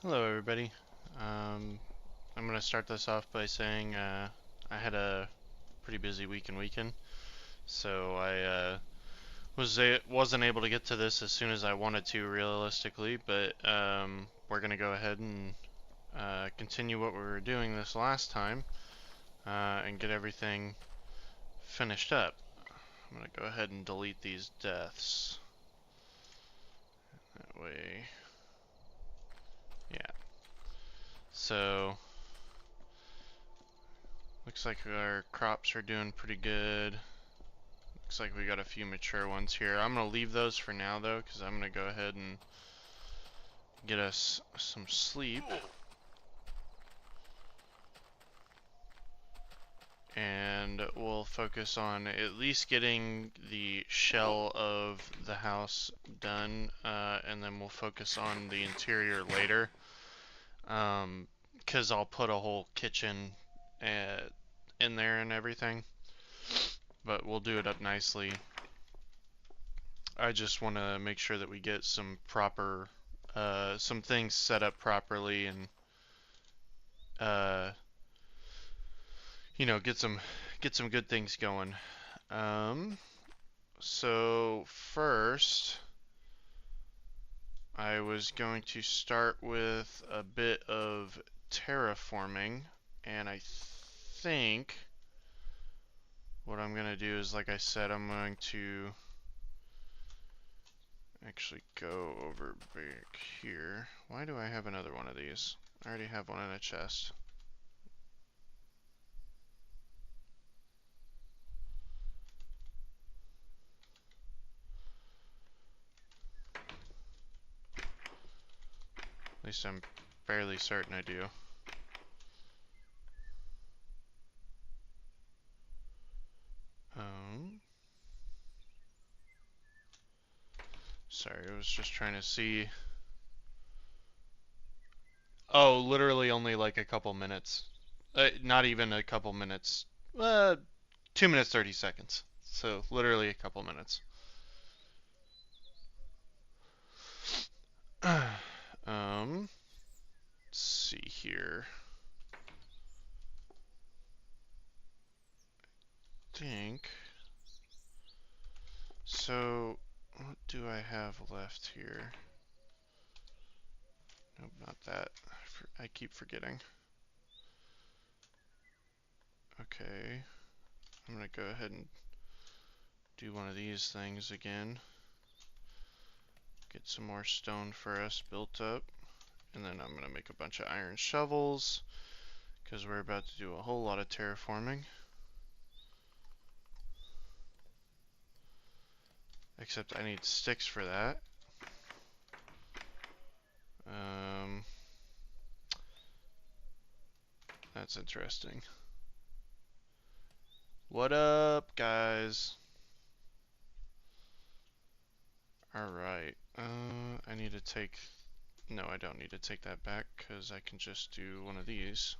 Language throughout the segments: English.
Hello everybody. I'm going to start this off by saying I had a pretty busy weekend, so I wasn't able to get to this as soon as I wanted to realistically, but we're going to go ahead and continue what we were doing this last time and get everything finished up. I'm going to go ahead and delete these deaths. That way, yeah. So looks like our crops are doing pretty good. Looks like we got a few mature ones here. I'm going to leave those for now though, because I'm going to go ahead and get us some sleep. And we'll focus on at least getting the shell of the house done, and then we'll focus on the interior later. Because I'll put a whole kitchen in there and everything. But we'll do it up nicely. I just want to make sure that we get some proper, some things set up properly and, uh, get some good things going. So first, I was going to start with a bit of terraforming, and I think what I'm gonna do is, like I said, I'm going to actually go over back here. Why do I have another one of these? I already have one in a chest. At least I'm fairly certain I do. Sorry, I was just trying to see. Oh, literally only like a couple minutes. Not even a couple minutes. 2 minutes 30 seconds. So literally a couple minutes. Let's see here. Think. So, what do I have left here? Nope, not that. I keep forgetting. Okay. I'm gonna go ahead and do one of these things again. Get some more stone for us built up. And then I'm gonna make a bunch of iron shovels, because we're about to do a whole lot of terraforming. Except I need sticks for that. That's interesting. What up, guys? Alright, I need to take... No, I don't need to take that back, because I can just do one of these.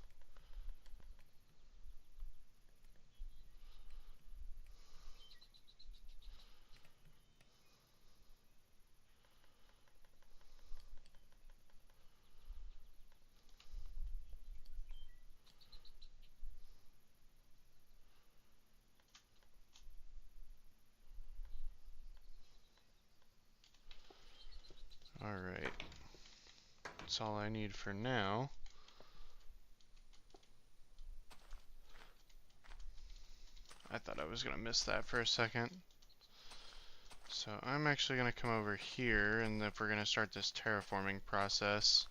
Alright. That's all I need for now. I thought I was going to miss that for a second. So I'm actually going to come over here, and if we're going to start this terraforming process,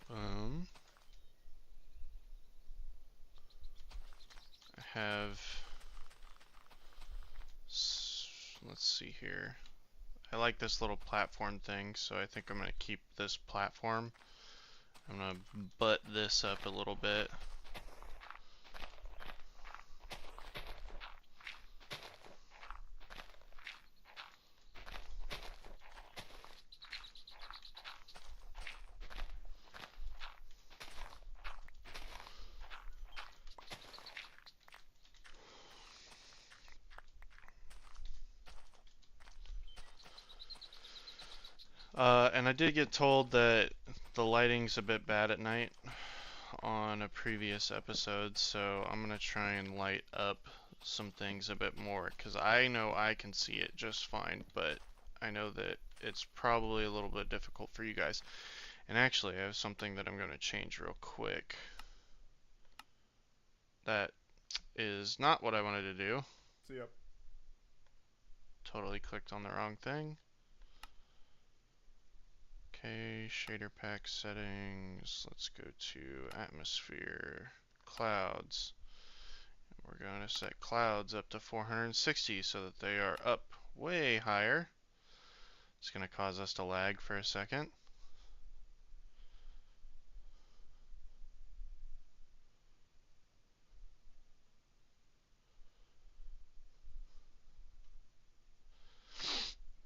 I have, let's see here. I like this little platform thing, so I think I'm going to keep this platform. I'm going to butt this up a little bit. And I did get told that the lighting's a bit bad at night on a previous episode, so I'm gonna try and light up some things a bit more, because I know I can see it just fine, but I know that it's probably a little bit difficult for you guys. And actually, I have something that I'm going to change real quick. That is not what I wanted to do. Yep. Totally clicked on the wrong thing. Okay, shader pack settings. Let's go to atmosphere, clouds. We're going to set clouds up to 460 so that they are up way higher. It's going to cause us to lag for a second.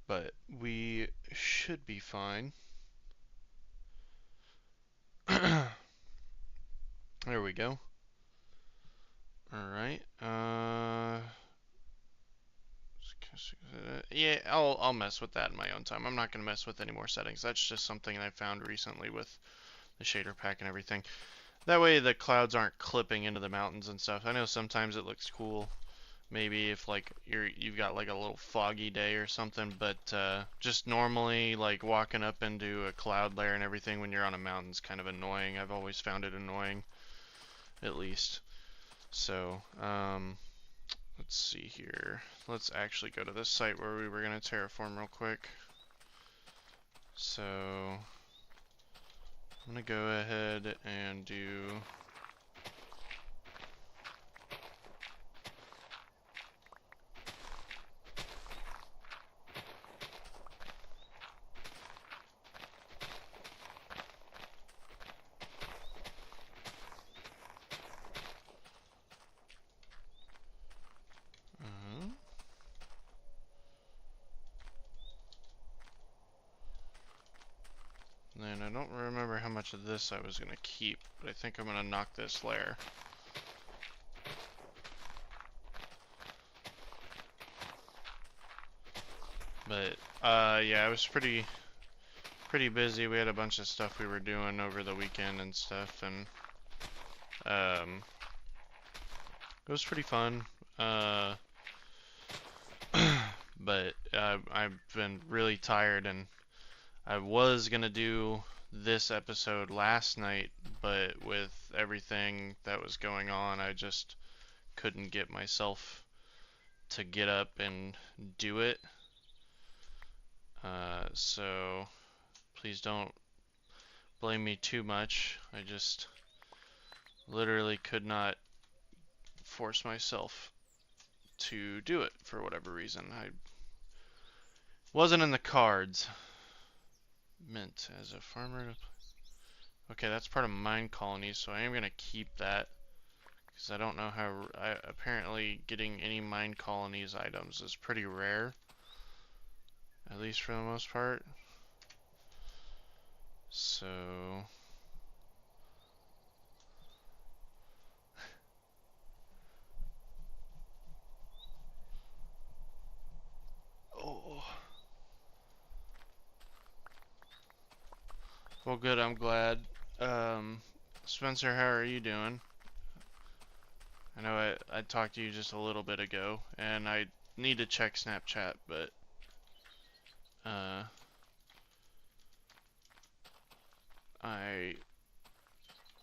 But we should be fine. There we go. Alright. Yeah, I'll mess with that in my own time. I'm not gonna mess with any more settings. That's just something I found recently with the shader pack and everything. That way the clouds aren't clipping into the mountains and stuff. I know sometimes it looks cool, maybe if like you've got like a little foggy day or something, but just normally like walking up into a cloud layer and everything when you're on a mountain's kind of annoying. I've always found it annoying, at least. So, let's see here. Let's actually go to this site where we were going to terraform real quick. So, I'm going to go ahead and do... then I don't remember how much of this I was going to keep, but I think I'm going to knock this layer. But, yeah, I was pretty busy. We had a bunch of stuff we were doing over the weekend and stuff, and, it was pretty fun. But I've been really tired, and I was gonna do this episode last night, but with everything that was going on, I just couldn't get myself to get up and do it. So please don't blame me too much. I just literally could not force myself to do it for whatever reason. I wasn't in the cards. Mint as a farmer. Okay, that's part of mine colonies, so I am going to keep that. Because I don't know how... apparently getting any mine colonies items is pretty rare. At least for the most part. So... oh. Well, good, I'm glad. Spencer, how are you doing? I know I talked to you just a little bit ago, and I need to check Snapchat, but I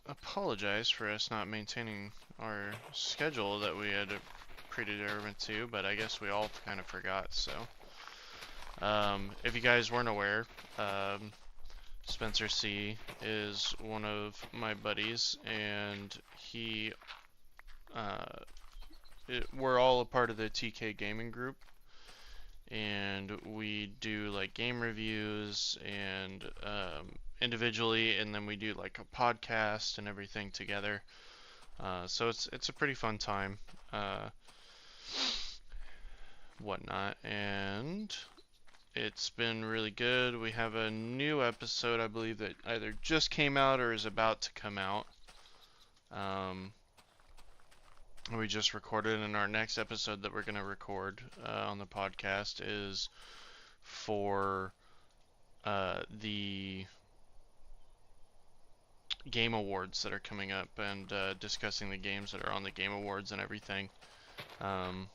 apologize for us not maintaining our schedule that we had predetermined to, but I guess we all kind of forgot, so. If you guys weren't aware, Spencer C is one of my buddies, and we're all a part of the TK Gaming group, and we do like game reviews and individually, and then we do like a podcast and everything together. So it's a pretty fun time, whatnot, and it's been really good. We have a new episode, I believe, that either just came out or is about to come out. We just recorded, and our next episode that we're going to record on the podcast is for the game awards that are coming up and discussing the games that are on the game awards and everything. Um,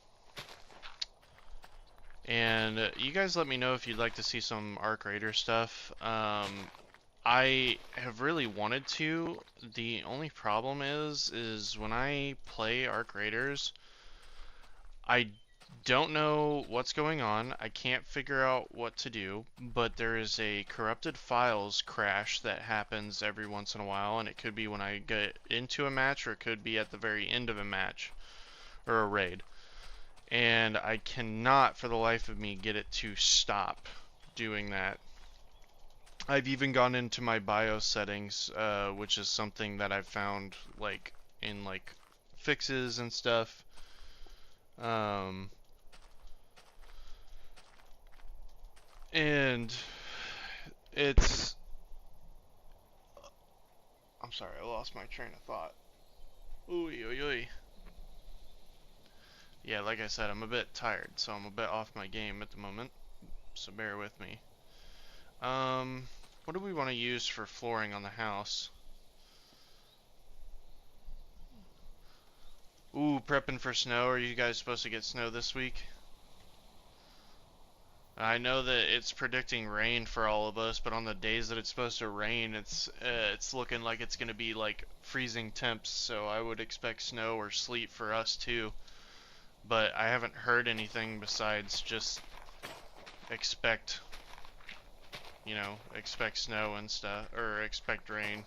and you guys let me know if you'd like to see some Arc Raider stuff. I have really wanted to. The only problem is when I play Arc Raiders, I don't know what's going on. I can't figure out what to do, but there is a corrupted files crash that happens every once in a while, and it could be when I get into a match, or it could be at the very end of a match or a raid. And I cannot for the life of me get it to stop doing that. I've even gone into my BIOS settings, which is something that I've found like in like fixes and stuff. And it's, I'm sorry, I lost my train of thought. Ooh, ooh, ooh. Yeah, like I said, I'm a bit tired, so I'm a bit off my game at the moment, so bear with me. What do we want to use for flooring on the house? Ooh, prepping for snow. Are you guys supposed to get snow this week? I know that it's predicting rain for all of us, but on the days that it's supposed to rain, it's looking like it's going to be like freezing temps, so I would expect snow or sleet for us too. But I haven't heard anything besides just expect, expect snow and stuff, or expect rain.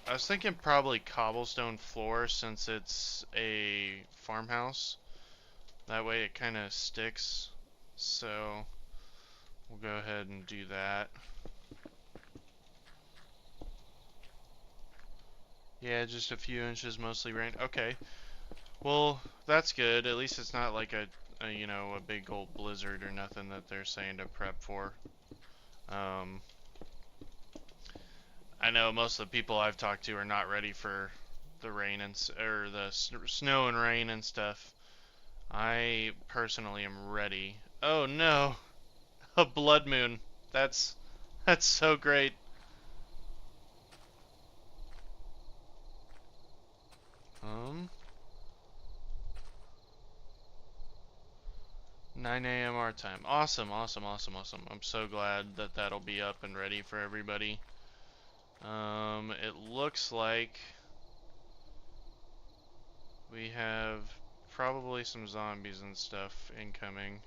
I was thinking probably cobblestone floor since it's a farmhouse. That way it kind of sticks. So we'll go ahead and do that. Yeah, just a few inches, mostly rain. Okay. Well, that's good. At least it's not like a big old blizzard or nothing that they're saying to prep for. I know most of the people I've talked to are not ready for the rain or the snow and rain and stuff. I personally am ready. Oh no, a blood moon. That's so great. 9 a.m. our time. Awesome, awesome, awesome, awesome. I'm so glad that that'll be up and ready for everybody. It looks like we have probably some zombies and stuff incoming.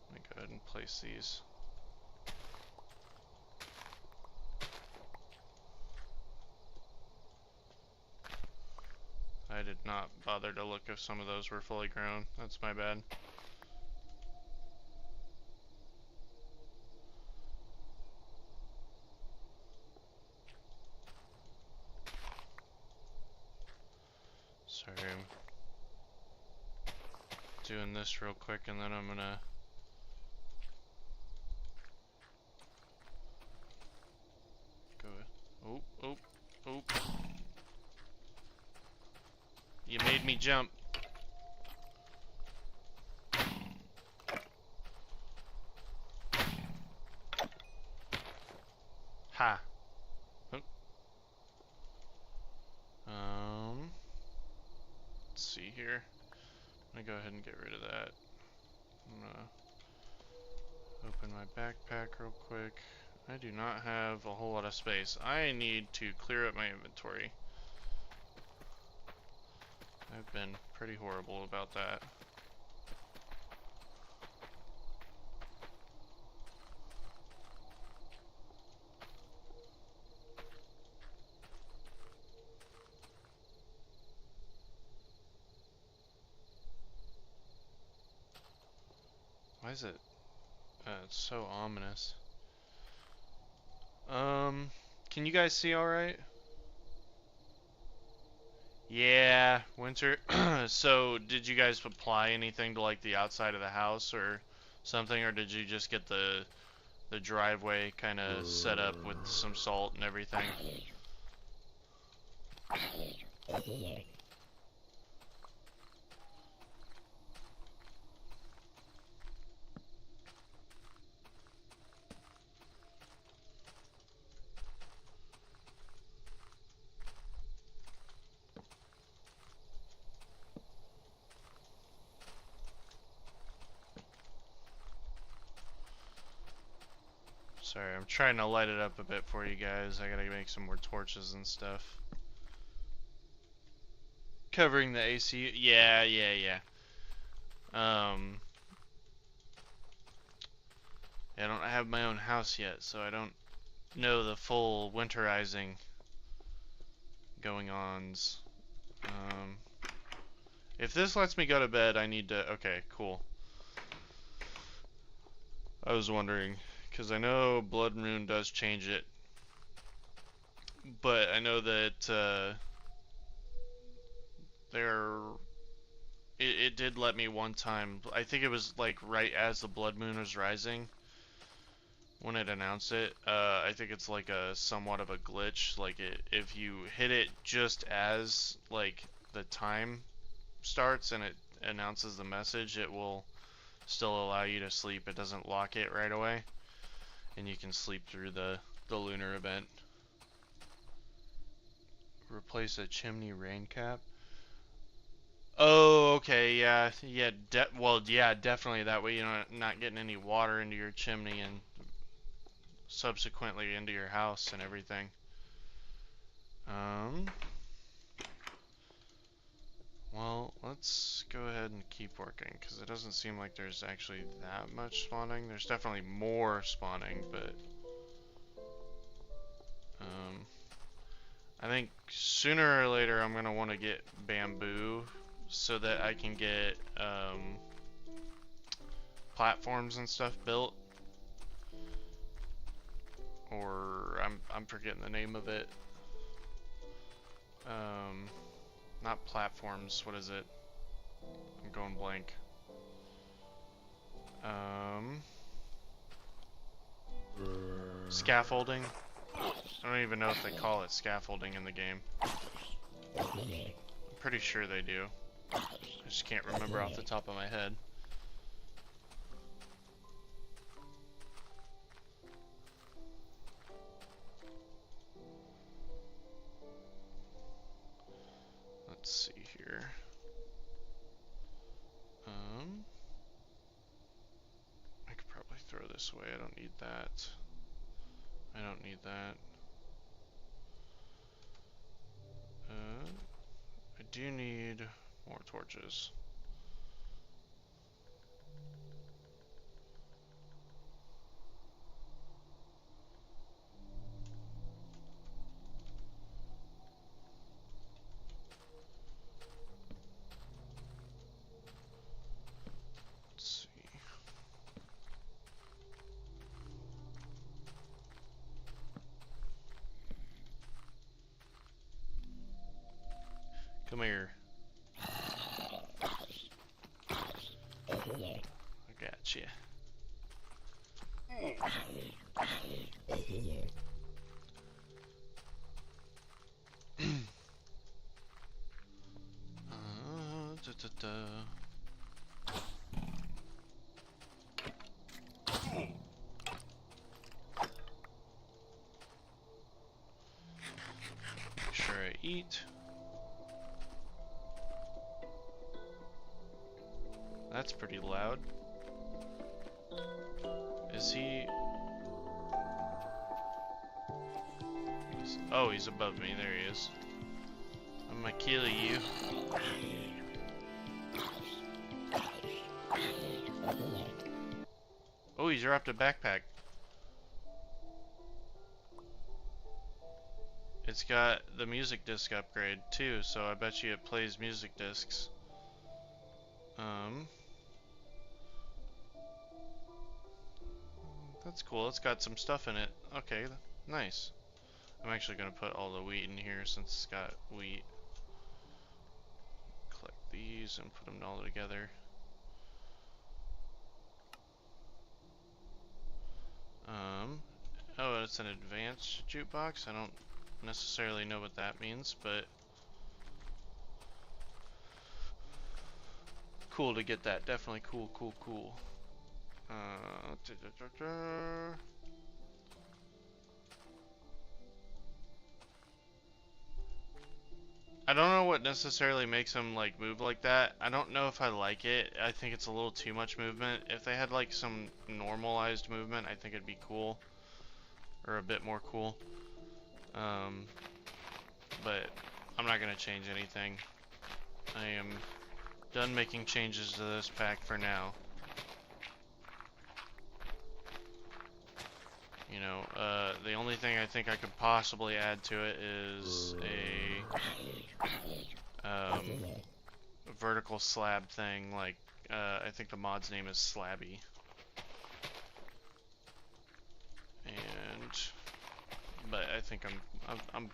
Let me go ahead and place these. I did not bother to look if some of those were fully grown. That's my bad. Sorry, I'm doing this real quick and then I'm gonna go. Oh, oh, oh. You made me jump. Ha. Oh. Let's see here. I'm gonna go ahead and get rid of that. I'm gonna open my backpack real quick. I do not have a whole lot of space. I need to clear up my inventory. I've been pretty horrible about that. Why is it? It's so ominous. Can you guys see all right? Yeah, winter. So, did you guys apply anything to like the outside of the house or something, or did you just get the driveway kind of set up with some salt and everything? Sorry, I'm trying to light it up a bit for you guys. I gotta make some more torches and stuff. Covering the AC. Yeah. I don't have my own house yet, so I don't know the full winterizing going-ons. If this lets me go to bed, I need to... Okay, cool. I was wondering, because I know Blood Moon does change it, but I know that it did let me one time. I think it was like right as the Blood Moon was rising when it announced it. I think it's like a somewhat of a glitch. Like if you hit it just as like the time starts and it announces the message, it will still allow you to sleep. It doesn't lock it right away, and you can sleep through the lunar event. Replace a chimney rain cap. Oh, okay, yeah, well, yeah, definitely. That way you're not getting any water into your chimney and subsequently into your house and everything. Well, let's go ahead and keep working, because it doesn't seem like there's actually that much spawning. There's definitely more spawning, but I think sooner or later I'm gonna want to get bamboo so that I can get platforms and stuff built. Or I'm forgetting the name of it. Not platforms. What is it? I'm going blank. Scaffolding. I don't even know if they call it scaffolding in the game. I'm pretty sure they do. I just can't remember off the top of my head. Let's see here. I could probably throw this away. I don't need that. I don't need that. I do need more torches. Let's see. Come here. I gotcha. Make sure I eat. That's pretty loud. Is he... Oh, he's above me. There he is. I'm gonna kill you. Oh, he's dropped a backpack. It's got the music disc upgrade too, so I bet you it plays music discs. That's cool. It's got some stuff in it. Okay, nice. I'm actually gonna put all the wheat in here since it's got wheat. Collect these and put them all together. Oh, it's an advanced jukebox. I don't necessarily know what that means, but cool to get that. Definitely cool. I don't know what necessarily makes them like move like that. I don't know if I like it. I think it's a little too much movement. If they had like some normalized movement, I think it'd be cool. or a bit more cool. But I'm not going to change anything. I am done making changes to this pack for now. You know, the only thing I think I could possibly add to it is a vertical slab thing, like, I think the mod's name is Slabby. But I think I'm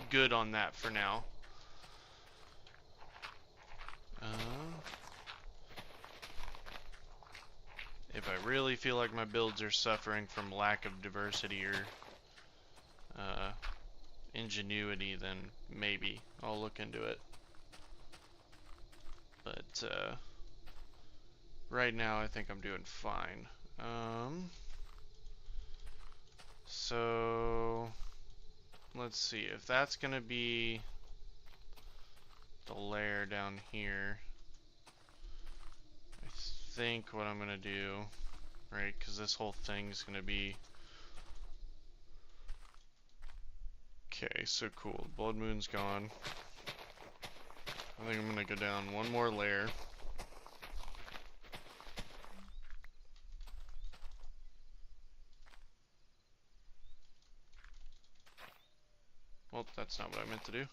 good on that for now. If I really feel like my builds are suffering from lack of diversity or ingenuity, then maybe I'll look into it. But right now I think I'm doing fine. So let's see if that's gonna be the layer down here. I think what I'm gonna do, right, because this whole thing's gonna be okay. So cool, blood moon's gone. I think I'm gonna go down one more layer. Well, that's not what I meant to do.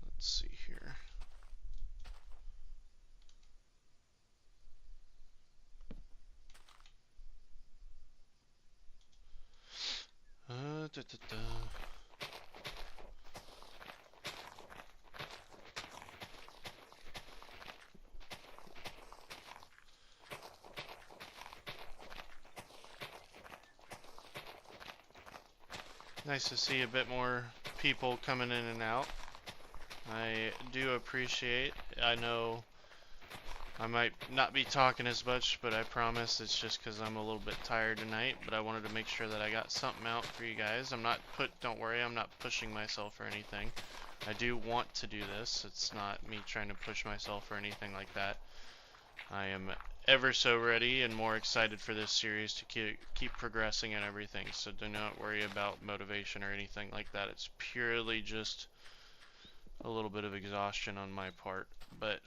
Let's see here. Nice to see a bit more people coming in and out. I do appreciate. I know I might not be talking as much, but I promise it's just because I'm a little bit tired tonight. But I wanted to make sure that I got something out for you guys. Don't worry, I'm not pushing myself or anything. I do want to do this. It's not me trying to push myself or anything like that. I am ever so ready and more excited for this series to keep progressing and everything. So do not worry about motivation or anything like that. It's purely just a little bit of exhaustion on my part. But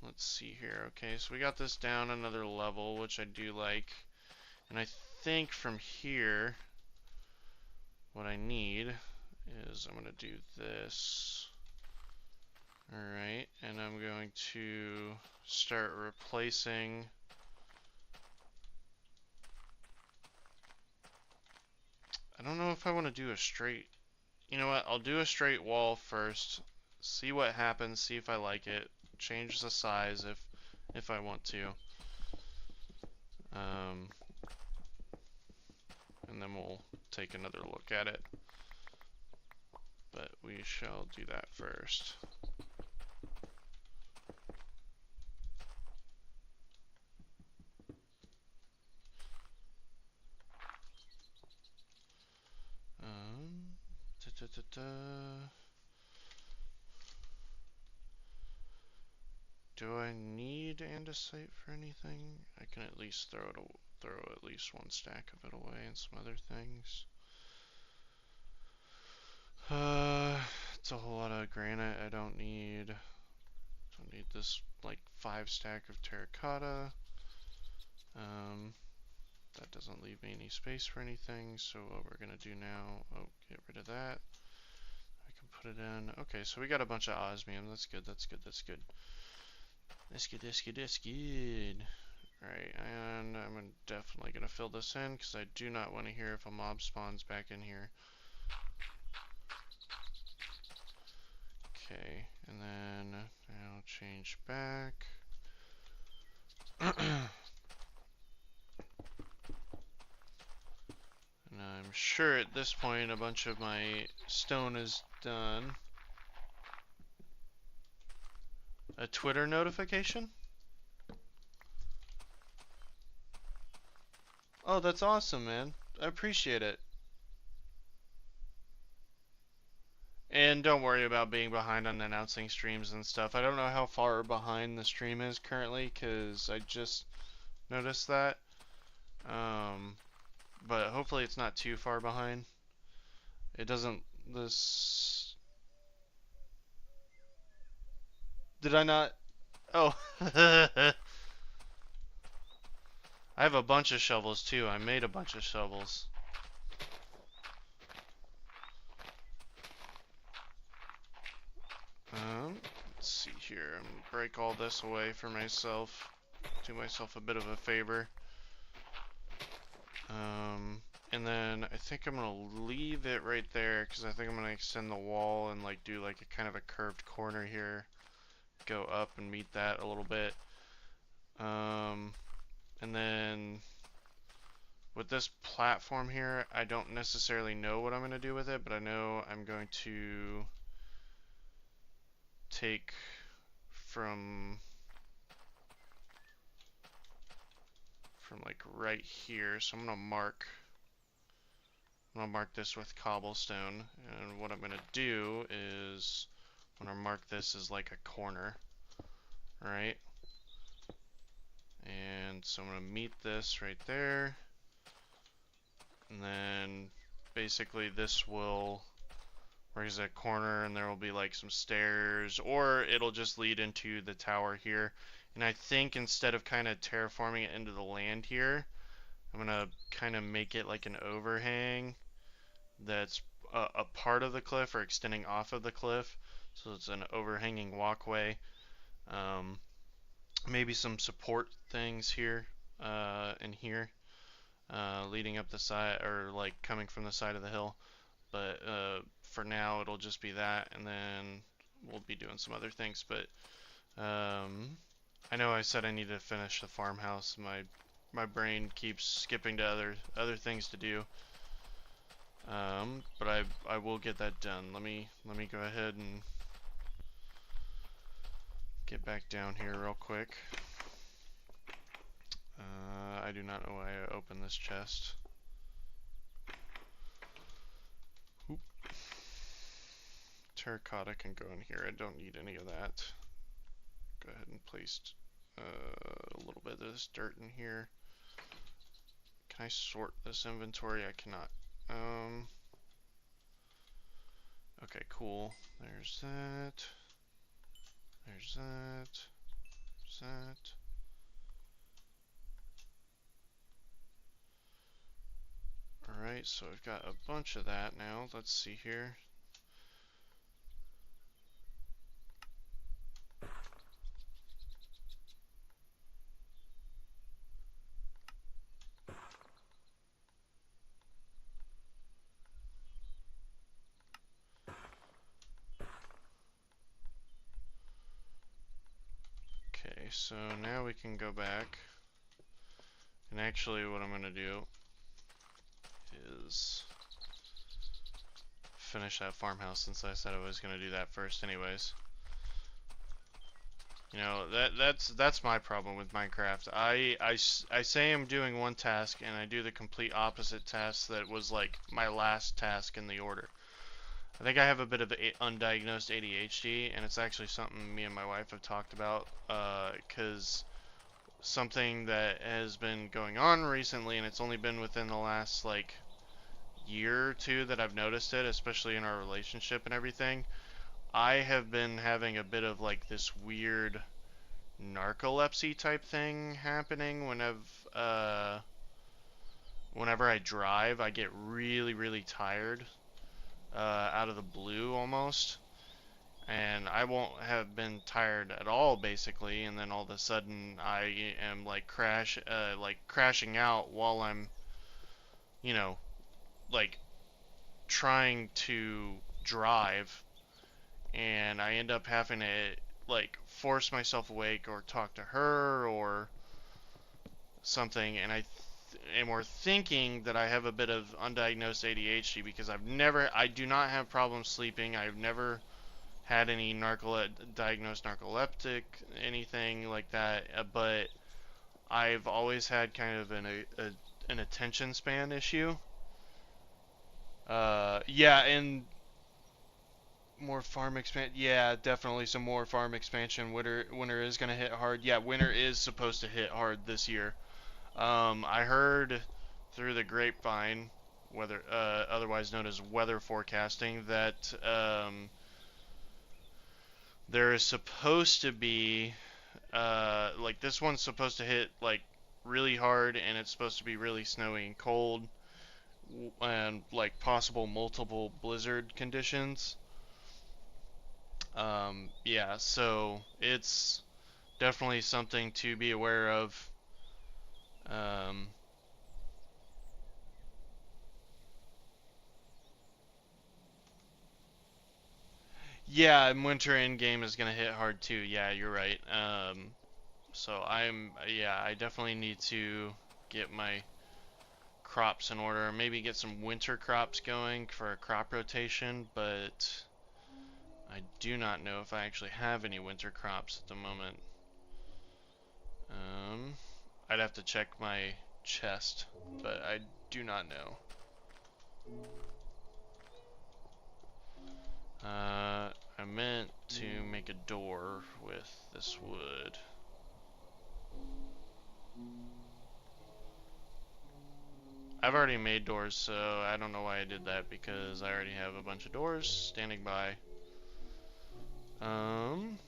let's see here. Okay, so we got this down another level, which I do like. And I think from here, what I need is I'm going to do this. Alright, and I'm going to start replacing I don't know if I want to do a straight, you know what, I'll do a straight wall first, see what happens, see if I like it, change the size if I want to, and then we'll take another look at it, but we shall do that first. Do I need andesite for anything? I can at least throw at least one stack of it away and some other things. It's a whole lot of granite I don't need. Don't need this like 5 stack of terracotta. That doesn't leave me any space for anything, so what we're gonna do now, get rid of that. I can put it in. Okay, so we got a bunch of osmium. That's good, that's good, that's good. That's good, that's good, that's good. Alright, and I'm definitely gonna fill this in because I do not want to hear if a mob spawns back in here. Okay, and then now change back. And I'm sure at this point a bunch of my stone is done. A Twitter notification? Oh, that's awesome, man. I appreciate it. And don't worry about being behind on announcing streams and stuff. I don't know how far behind the stream is currently, because I just noticed that. Um, but hopefully it's not too far behind. It doesn't, this, did I not, oh, I have a bunch of shovels too. I made a bunch of shovels. Let's see here. I'm gonna break all this away for myself. Do myself a bit of a favor. And then I think I'm gonna leave it right there because I think I'm gonna extend the wall and like do like a kind of a curved corner here. Go up and meet that a little bit. And then with this platform here, I don't necessarily know what I'm gonna do with it, but I know I'm going to take from like right here. So I'm gonna mark this with cobblestone, and what I'm gonna do is I'm gonna mark this as like a corner, right? And so I'm gonna meet this right there, and then basically this will work as a corner, and there will be like some stairs, or it'll just lead into the tower here. And I think instead of kind of terraforming it into the land here, I'm gonna kind of make it like an overhang that's a part of the cliff or extending off of the cliff, so it's an overhanging walkway. Maybe some support things here and here, leading up the side, or like coming from the side of the hill. But for now it'll just be that, and then we'll be doing some other things. But I know I said I need to finish the farmhouse. My brain keeps skipping to other things to do. But I will get that done. Let me go ahead and get back down here real quick. I do not know why I opened this chest. Oop. Terracotta can go in here. I don't need any of that. Go ahead and place a little bit of this dirt in here. Can I sort this inventory? I cannot. Okay, cool. There's that. There's that. There's that. Alright, so I've got a bunch of that now. Let's see here. Okay, so now we can go back. And actually what I'm going to do is finish that farmhouse, since I said I was going to do that first anyways. You know, that's my problem with Minecraft. I say I'm doing one task and I do the complete opposite task that was like my last task in the order. I think I have a bit of undiagnosed ADHD, and it's actually something me and my wife have talked about, because something that has been going on recently, and it's only been within the last like year or two that I've noticed it, especially in our relationship and everything. I have been having a bit of like this weird narcolepsy type thing happening whenever I drive. I get really tired out of the blue almost, and I won't have been tired at all basically, and then all of a sudden I am like crashing out while I'm, you know, like trying to drive, and I end up having to like force myself awake or talk to her or something, and and we're thinking that I have a bit of undiagnosed ADHD, because I do not have problems sleeping. I've never had any diagnosed narcoleptic, anything like that, but I've always had kind of an attention span issue. Yeah, and More farm expansion. Yeah, definitely some more farm expansion. Winter is gonna hit hard. Yeah, winter is supposed to hit hard this year. I heard through the grapevine, weather, otherwise known as weather forecasting, that there is supposed to be like this one's supposed to hit like really hard, and it's supposed to be really snowy and cold, and like possible multiple blizzard conditions. Yeah, so it's definitely something to be aware of. Um, yeah, and winter in game is gonna hit hard too. Yeah, you're right. So yeah, I definitely need to get my crops in order. Maybe get some winter crops going for a crop rotation, but I do not know if I actually have any winter crops at the moment. Um, I'd have to check my chest, but I do not know. I meant to make a door with this wood. I've already made doors, so I don't know why I did that, because I already have a bunch of doors standing by. Um,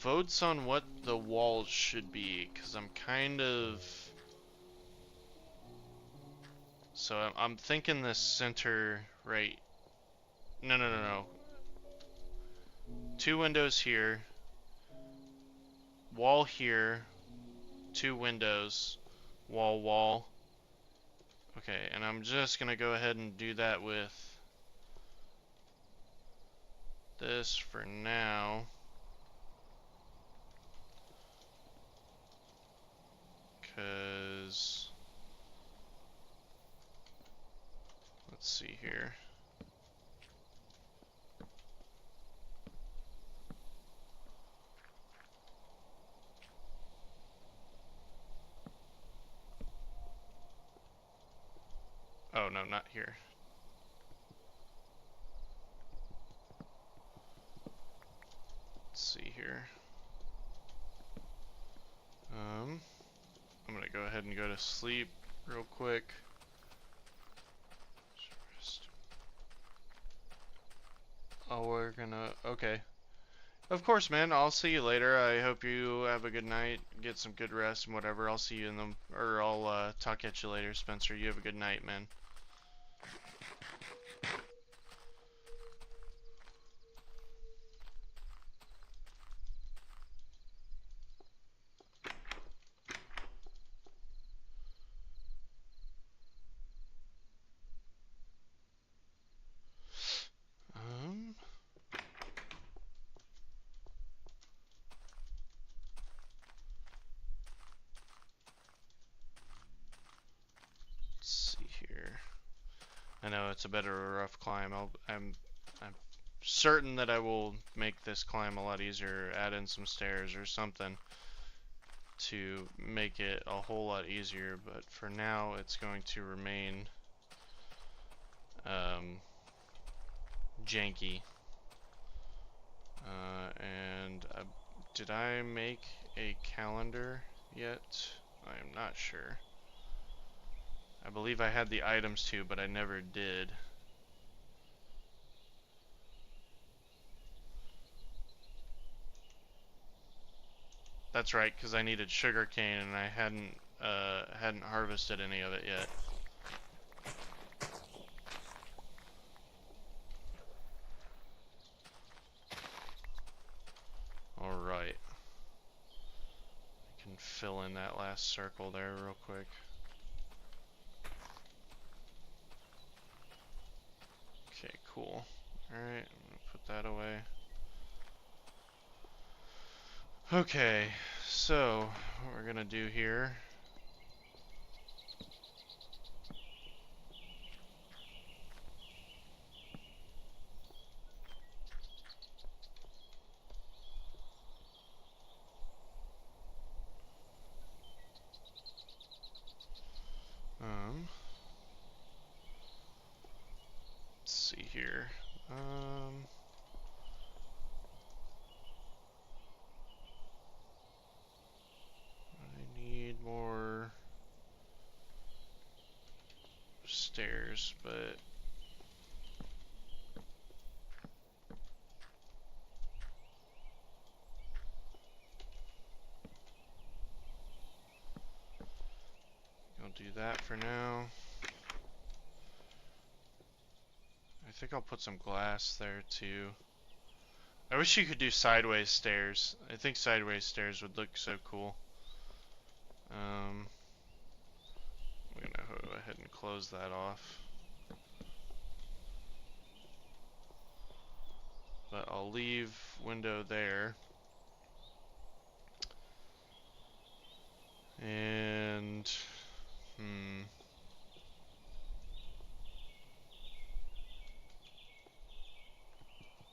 Votes on what the walls should be, because I'm kind of... So I'm thinking this center right... No, no, no, no. Two windows here. Wall here. Two windows. Wall, wall. Okay, and I'm just gonna go ahead and do that with this for now. Because... Let's see here. Oh, no, not here. Let's see here. I'm gonna go ahead and go to sleep real quick. Oh, we're gonna... Okay. Of course, man. I'll see you later. I hope you have a good night. Get some good rest and whatever. I'll see you in the... Or I'll talk at you later, Spencer. You have a good night, man. Um... Let's see here. I know it's a bit of a rough climb. I'm certain that I will make this climb a lot easier. Add in some stairs or something to make it a whole lot easier. But for now, it's going to remain janky. And did I make a calendar yet? I am not sure. I believe I had the items too, but I never did. That's right, because I needed sugar cane and I hadn't harvested any of it yet. Alright. I can fill in that last circle there real quick. Okay, cool. Alright, I'm gonna put that away. Okay, so what we're gonna do here. Let's see here. Um, I need more stairs, but I'll do that for now. I think I'll put some glass there too. I wish you could do sideways stairs. I think sideways stairs would look so cool. I'm gonna go ahead and close that off. But I'll leave window there. And,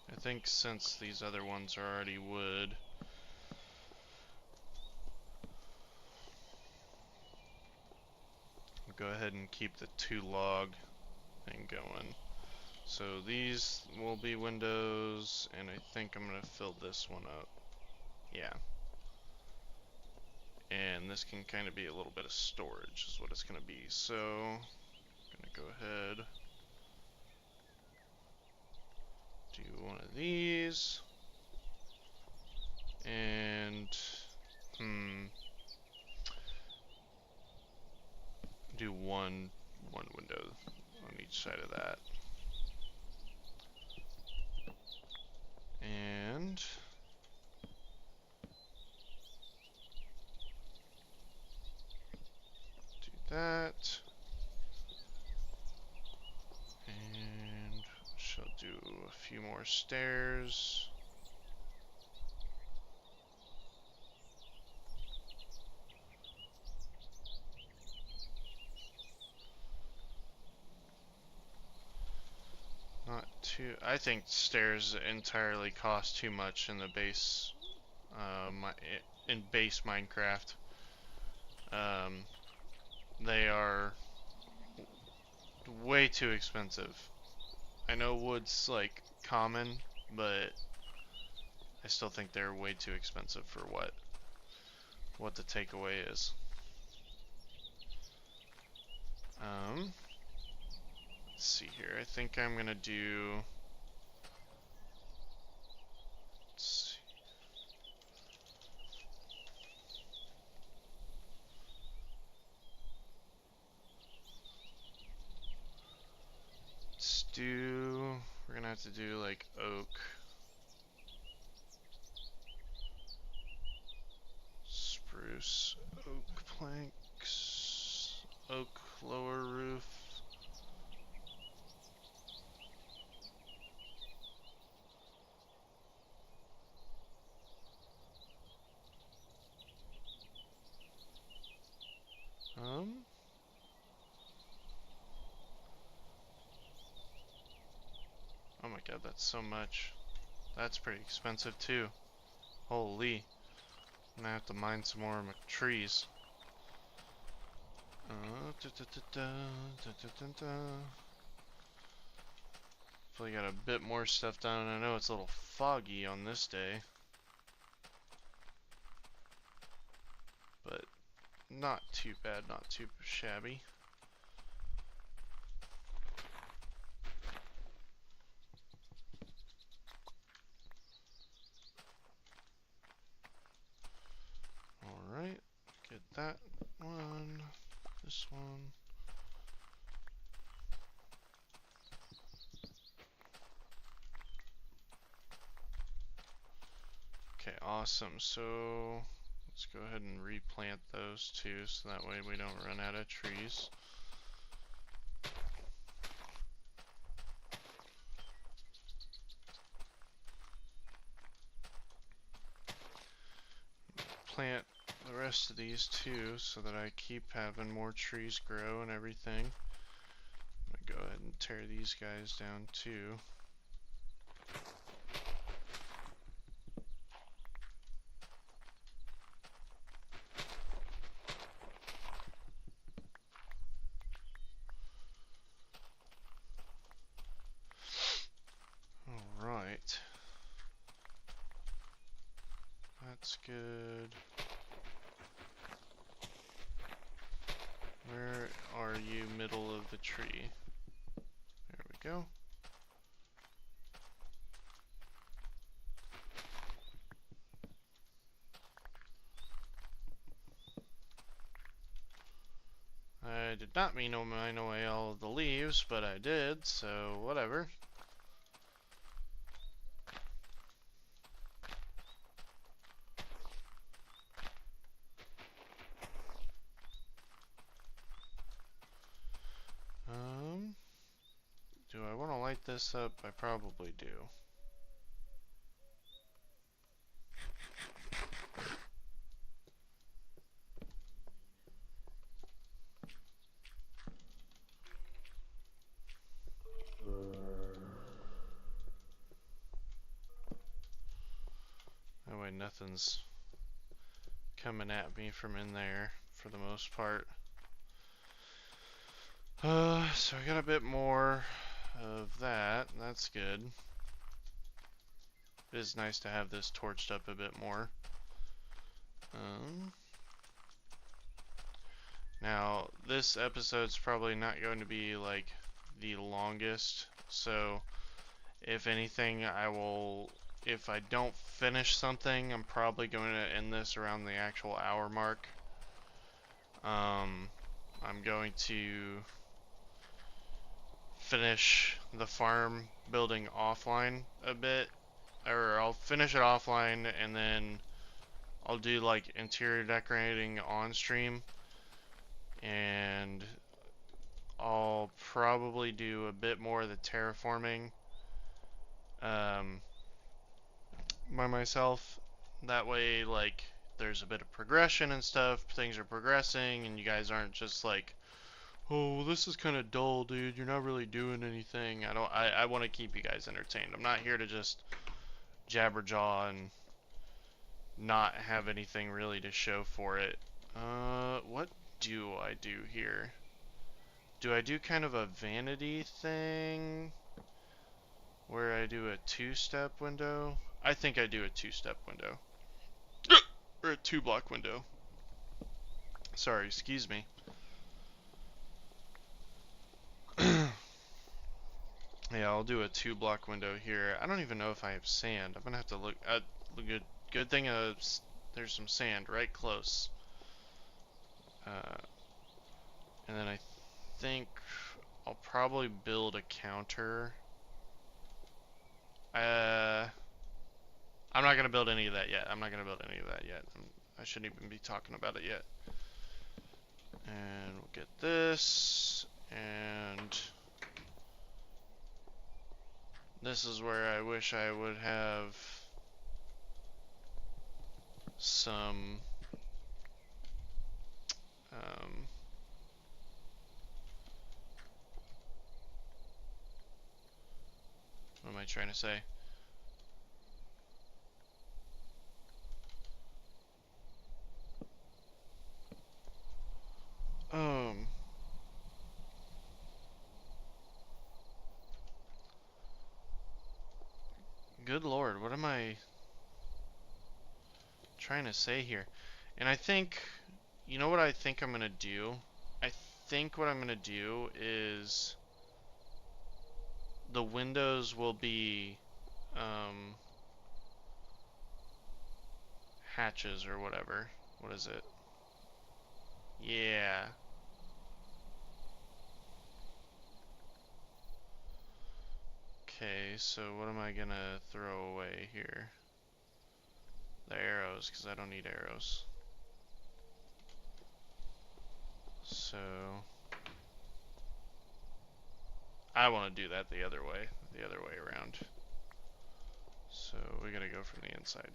I think since these other ones are already wood, I'll go ahead and keep the 2 log thing going. So these will be windows, and I think I'm gonna fill this one up. Yeah. And this can kind of be a little bit of storage is what it's gonna be. So I'm gonna go ahead, do one of these, and do one window on each side of that. And do that. And shall do a few more stairs. Not too. I think stairs entirely cost too much in the base, in base Minecraft. They are way too expensive. I know wood's like common, but I still think they're way too expensive for what the takeaway is. Let's see here. I think I'm gonna do. Let's see. We're gonna have to do like oak, spruce, oak planks, oak lower roof. Oh my god, that's so much. That's pretty expensive too. Holy. I'm gonna have to mine some more trees. Hopefully got a bit more stuff done. I know it's a little foggy on this day, but not too bad, not too shabby. Alright, get that one, this one. Okay, awesome. So let's go ahead and replant those two so that way we don't run out of trees. Plant the rest of these too so that I keep having more trees grow and everything. I'm gonna go ahead and tear these guys down too. That's good. Where are you, middle of the tree? There we go. I did not mean to mine away all of the leaves, but I did, so whatever. Do I want to light this up? I probably do. That way nothing's coming at me from in there for the most part. So I got a bit more of that. That's good. It is nice to have this torched up a bit more. Now, this episode's probably not going to be like the longest, so if anything, if I don't finish something, I'm probably going to end this around the actual hour mark. I'm going to finish the farm building offline a bit, or I'll finish it offline and then I'll do like interior decorating on stream, and I'll probably do a bit more of the terraforming by myself. That way, like, there's a bit of progression and stuff, things are progressing, and you guys aren't just like, oh, this is kind of dull, dude, you're not really doing anything. I want to keep you guys entertained. I'm not here to just jabberjaw and not have anything really to show for it. What do I do here? Do I do kind of a vanity thing where I do a two-step window? I think I do a two-step window. Or a two-block window. Sorry, excuse me. Yeah, I'll do a two-block window here. I don't even know if I have sand. I'm gonna have to look at good thing there's some sand right close. And then I think I'll probably build a counter. I'm not gonna build any of that yet. I shouldn't even be talking about it yet. And we'll get this, and this is where I wish I would have some what am I trying to say? Good Lord, what am I trying to say here? And I think, you know what I think I'm gonna do? I think what I'm gonna do is the windows will be hatches or whatever. What is it? Yeah. Okay, so what am I gonna throw away here? The arrows, because I don't need arrows. So I want to do that the other way around. So we gotta go from the inside.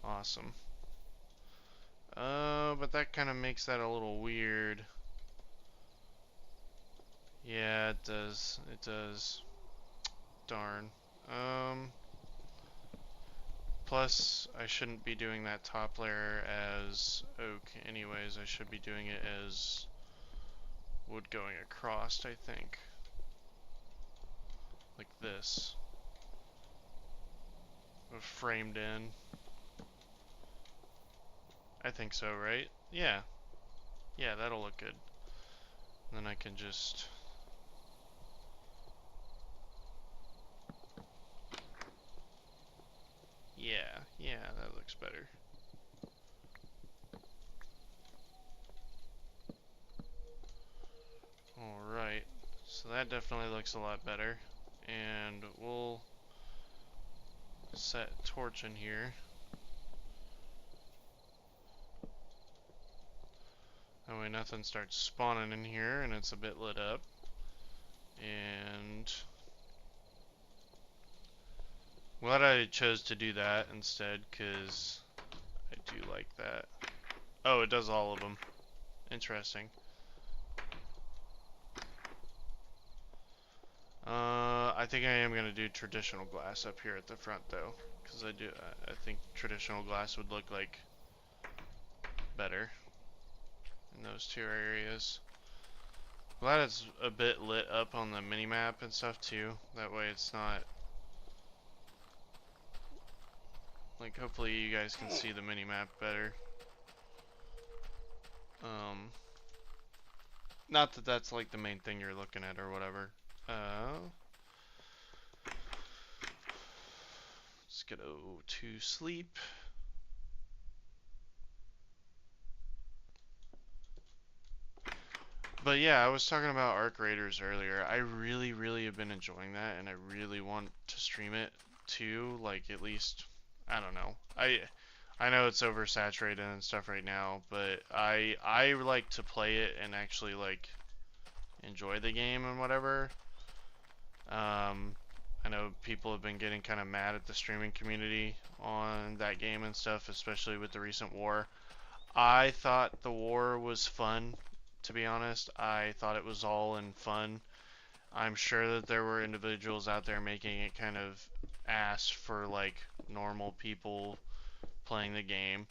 Awesome. But that kind of makes that a little weird. Yeah, it does. It does. Darn. Plus, I shouldn't be doing that top layer as oak anyways. I should be doing it as wood going across, I think. like this, framed in. I think so, right? Yeah. Yeah, that'll look good. Then I can just... Yeah, that looks better. Alright, so that definitely looks a lot better. And we'll set torch in here. That way nothing starts spawning in here and it's a bit lit up. And glad I chose to do that instead, because I do like that. Oh, it does all of them. Interesting. I think I am gonna do traditional glass up here at the front though, because I think traditional glass would look like better in those two areas. Glad it's a bit lit up on the mini map and stuff too. That way it's not like, hopefully you guys can see the mini map better. Not that that's like the main thing you're looking at or whatever. Let's go to sleep. But yeah, I was talking about Arc Raiders earlier. I really have been enjoying that, and I really want to stream it too. Like, at least, I don't know. I know it's oversaturated and stuff right now, but I like to play it and actually like enjoy the game and whatever. I know people have been getting kind of mad at the streaming community on that game and stuff, especially with the recent war. I thought the war was fun, to be honest. I thought it was all in fun. I'm sure that there were individuals out there making it kind of ass for like normal people playing the game.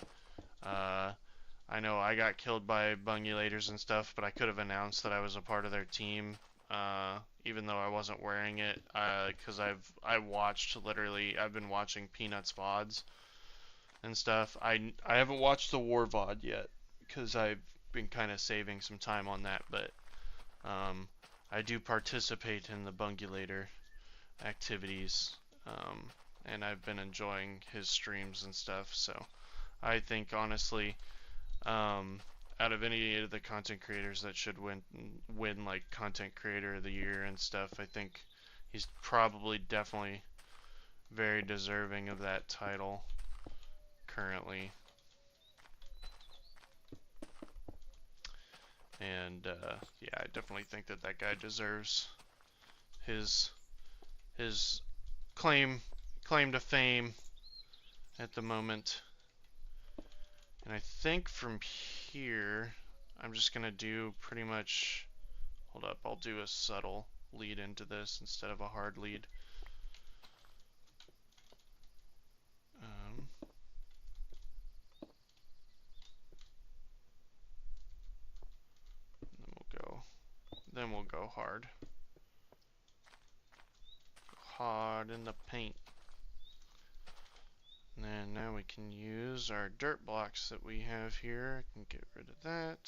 I know I got killed by bungulators and stuff, but I could have announced that I was a part of their team, even though I wasn't wearing it, because I've been watching Peanuts VODs and stuff. I haven't watched the War VOD yet, because I've been kind of saving some time on that, but I do participate in the bungulator activities, and I've been enjoying his streams and stuff, so I think honestly, out of any of the content creators that should win like content creator of the year and stuff, I think he's probably definitely very deserving of that title currently. And yeah, I definitely think that that guy deserves his claim to fame at the moment. And I think from here, I'm just gonna do pretty much, hold up, I'll do a subtle lead into this instead of a hard lead. Then we'll go hard. Hard in the paint. And then now we can use our dirt blocks that we have here. I can get rid of that.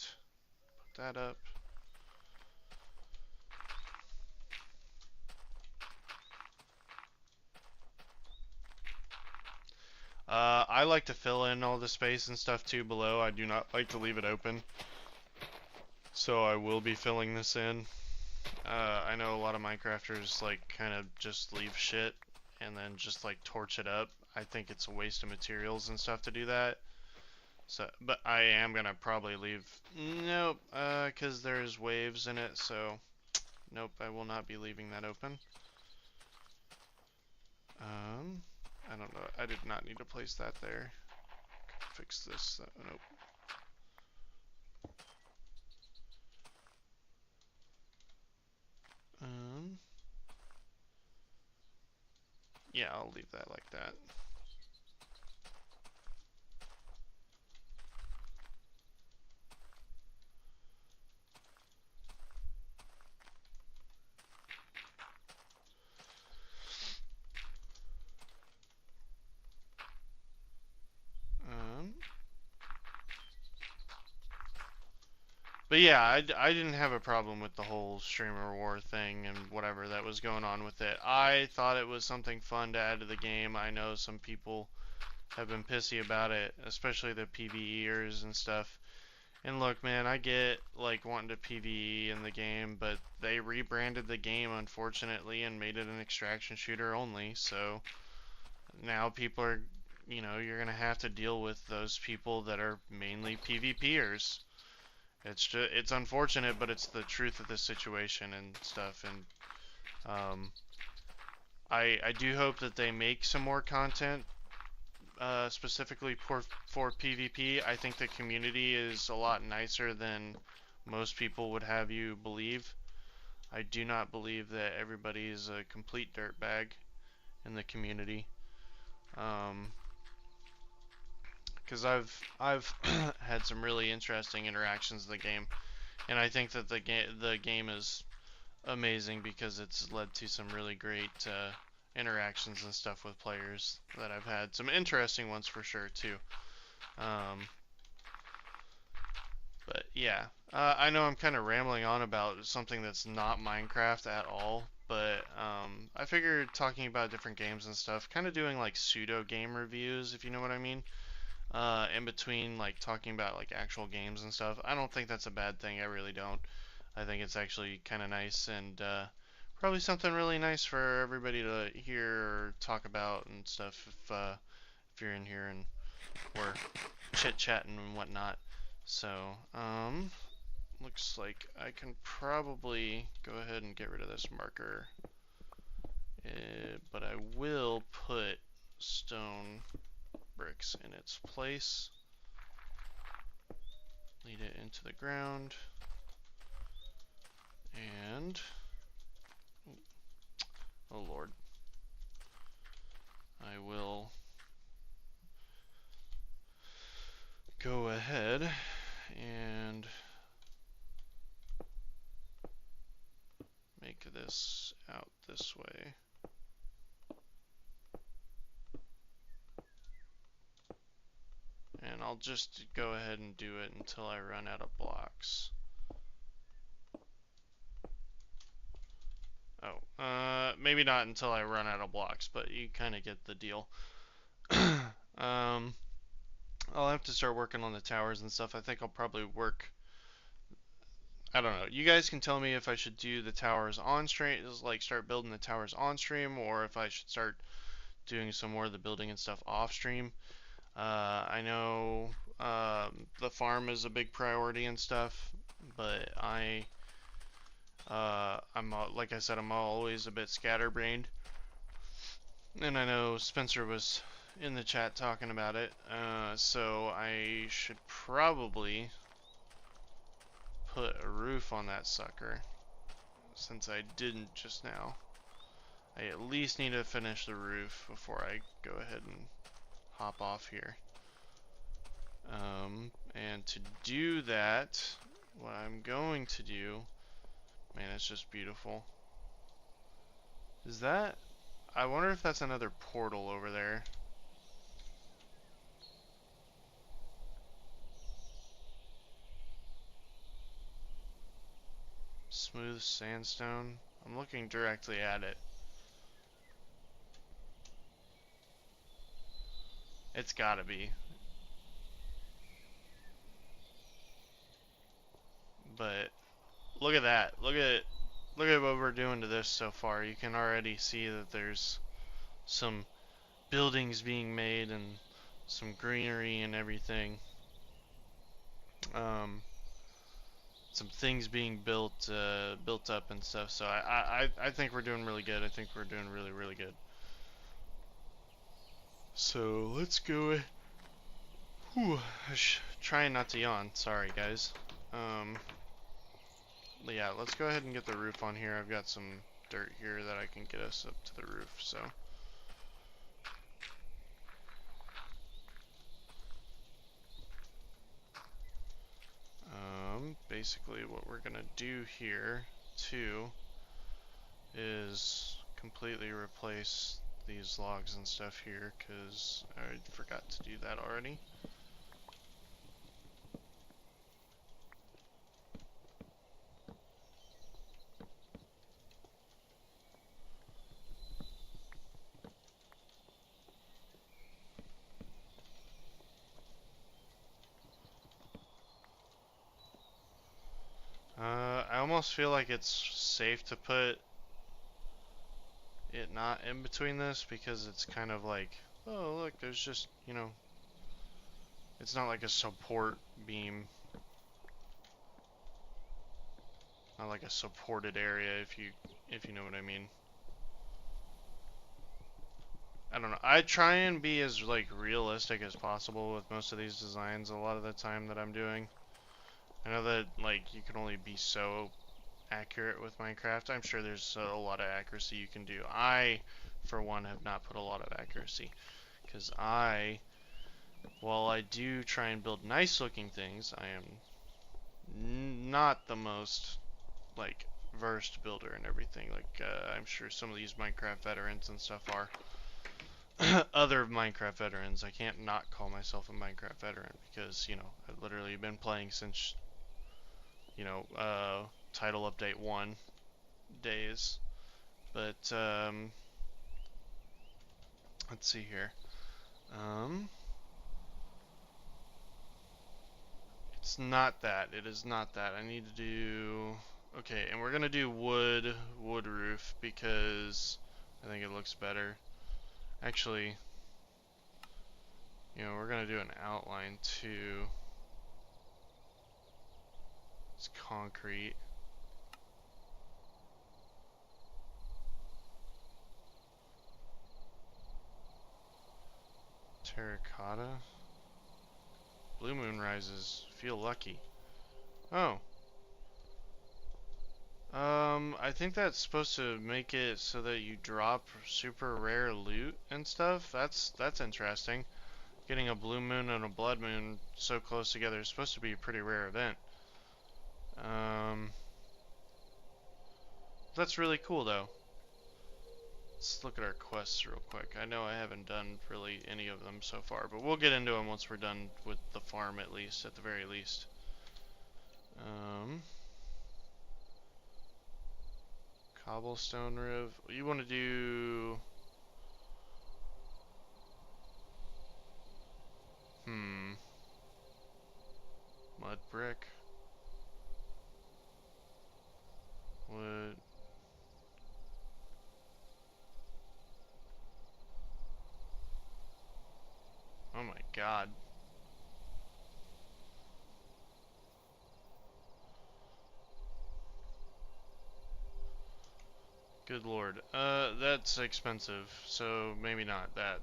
Put that up. I like to fill in all the space and stuff too below. I do not like to leave it open. So I will be filling this in. I know a lot of Minecrafters like kind of just leave shit and then just like torch it up. I think it's a waste of materials and stuff to do that. So, but I am gonna probably leave. Nope, because there's waves in it. So, nope, I will not be leaving that open. I don't know. I did not need to place that there. Fix this. Nope. Yeah, I'll leave that like that. But yeah, I didn't have a problem with the whole streamer war thing and whatever that was going on with it. I thought it was something fun to add to the game. I know some people have been pissy about it, especially the PvEers and stuff. And look, man, I get like wanting to PvE in the game, but they rebranded the game unfortunately and made it an extraction shooter only. So now people are, you're gonna have to deal with those people that are mainly PvPers. It's unfortunate, but it's the truth of the situation and stuff. And I do hope that they make some more content specifically for PvP. I think the community is a lot nicer than most people would have you believe. I do not believe that everybody is a complete dirtbag in the community. Because I've had some really interesting interactions in the game, and I think that the game is amazing because it's led to some really great interactions and stuff with players that I've had. Some interesting ones for sure too. But yeah, I know I'm kind of rambling on about something that's not Minecraft at all, but I figured talking about different games and stuff, kind of doing like pseudo game reviews, if you know what I mean, in between like talking about like actual games and stuff. I don't think that's a bad thing. I really don't. I think it's actually kind of nice and probably something really nice for everybody to hear or talk about and stuff if you're in here and we're chit-chatting and whatnot. So, looks like I can probably go ahead and get rid of this marker, but I will put stone bricks in its place, lead it into the ground, and oh lord, I will go ahead and make this out this way. And I'll just go ahead and do it until I run out of blocks. Maybe not until I run out of blocks, but you kind of get the deal. I'll have to start working on the towers and stuff. I think I'll probably work. I don't know. You guys can tell me if I should do the towers on stream, like start building the towers on stream, or if I should start doing some more of the building and stuff off stream. I know the farm is a big priority and stuff, but I'm like I said, I'm always a bit scatterbrained, and I know Spencer was in the chat talking about it. So I should probably put a roof on that sucker, since I didn't just now. I at least need to finish the roof before I go ahead and hop off here. And to do that, what I'm going to do, man, it's just beautiful. Is that, I wonder if that's another portal over there. Smooth sandstone. I'm looking directly at it. It's gotta be. But look at that. Look at what we're doing to this so far. You can already see that there's some buildings being made and some greenery and everything. Some things being built up and stuff. So I think we're doing really good. I think we're doing really good. So let's go. Whew, trying not to yawn. Sorry, guys. Yeah, let's go ahead and get the roof on here. I've got some dirt here that I can get us up to the roof. So. Basically what we're gonna do here too is completely replace these logs and stuff here, because I forgot to do that already. almost feel like it's safe to put it not in between this because it's kind of like, oh look, there's just, you know, it's not like a support beam, not like a supported area if you know what I mean. I don't know. I try and be as like realistic as possible with most of these designs a lot of the time that I'm doing. I know that like you can only be so accurate with Minecraft. I'm sure there's a lot of accuracy you can do. I, for one, have not put a lot of accuracy because while I do try and build nice looking things, I am not the most like versed builder and everything. Like I'm sure some of these Minecraft veterans and stuff are. Other Minecraft veterans. I can't not call myself a Minecraft veteran because, you know, I've literally been playing since, you know, title update 1 days. But, let's see here. It's not that. It is not that. I need to do... Okay, and we're going to do wood roof because I think it looks better. Actually, you know, we're going to do an outline too. It's concrete. Terracotta. Blue moon rises. Feel lucky. Oh. I think that's supposed to make it so that you drop super rare loot and stuff. That's interesting. Getting a blue moon and a blood moon so close together is supposed to be a pretty rare event. That's really cool though. Let's look at our quests real quick. I know I haven't done really any of them so far, but we'll get into them once we're done with the farm at least, at the very least. Cobblestone roof. You want to do... Mud brick. Wood. Oh my god. Good lord. That's expensive, so maybe not that.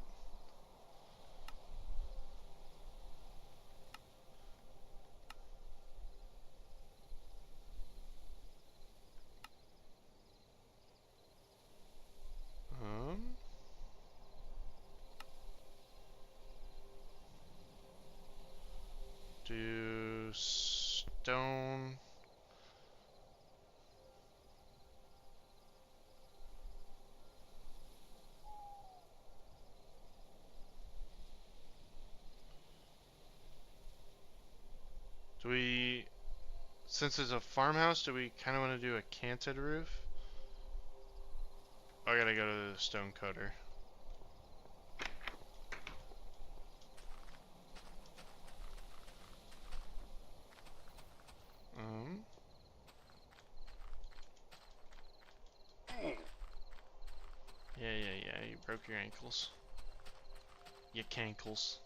Do stone. Do we, since it's a farmhouse, do we kind of want to do a canted roof? Oh, I gotta go to the stone cutter. Yeah, you broke your ankles. You cankles.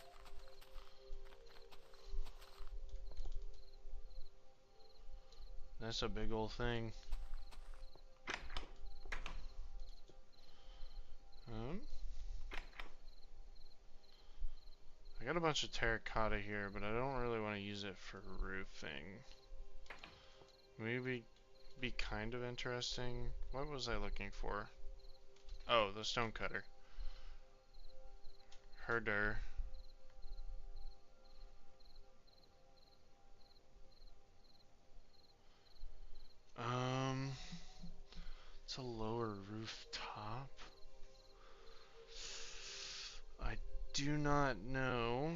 That's a big old thing. I got a bunch of terracotta here, but I don't really want to use it for roofing. Maybe be kind of interesting. What was I looking for? Oh, the stone cutter. Herder. It's a lower rooftop. I do not know.